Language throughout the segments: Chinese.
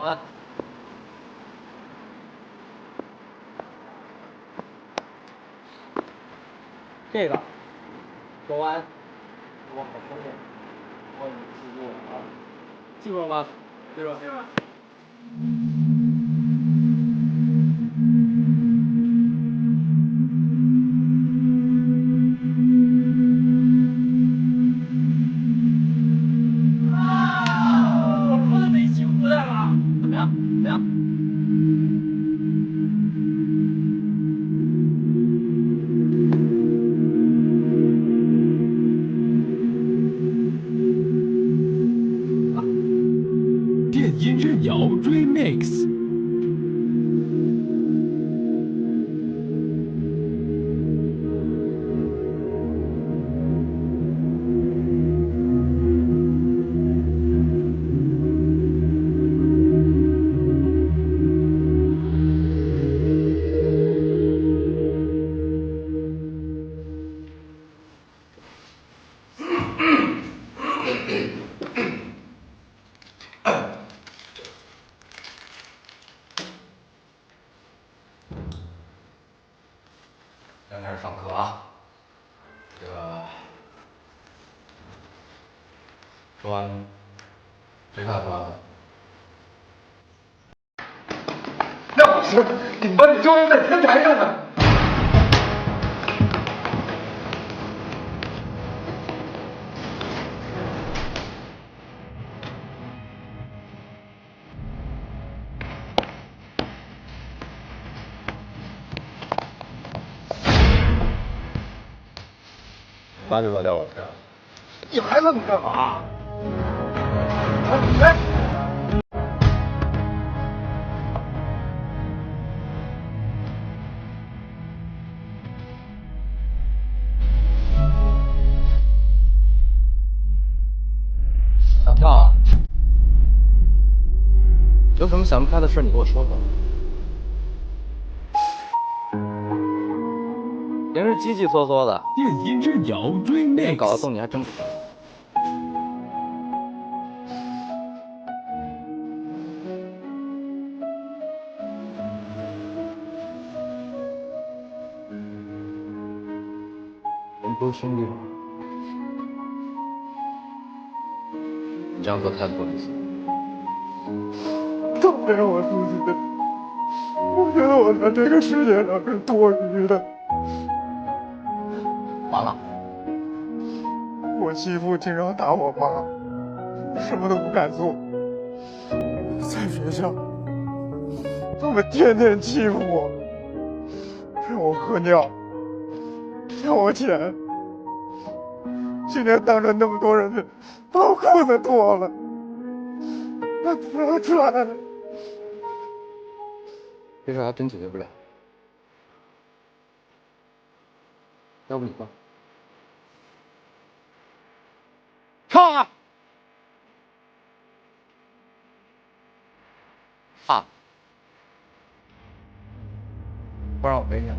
啊。这个说完，我好聪明，我已经记住了啊，记住了吗？记住了。记住了。我没记回来了，怎么样？怎么样？电音任摇 Remix。刚开始上课啊，这个说完，谁看说完了？那不行，你们班里就用在天台上呢。班主任叫我这样。你还愣干嘛？哎！想跳啊？有什么想不开的事，你跟我说说。平时叽叽嗦嗦的，电音任摇别人搞得 Remix。动你还真不少。我们不是兄弟吗？你这样做太不好意思了。都没有我自己的，我觉得我在这个世界上是多余的。完了，我继父经常打我妈，什么都不敢做。在学校，他们天天欺负我，让我喝尿，要我钱。今天当着那么多人的把我裤子脱了，那不让穿。这事还真解决不了。要不你吧。唱啊！啊！不然我赔你。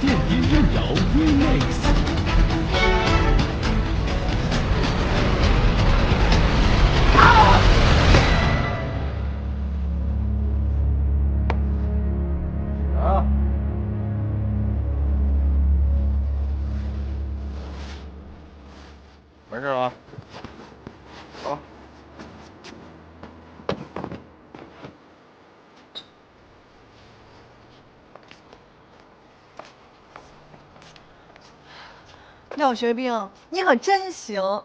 电音任摇 Remix。啊！没事吧？好。廖学兵，你可真行！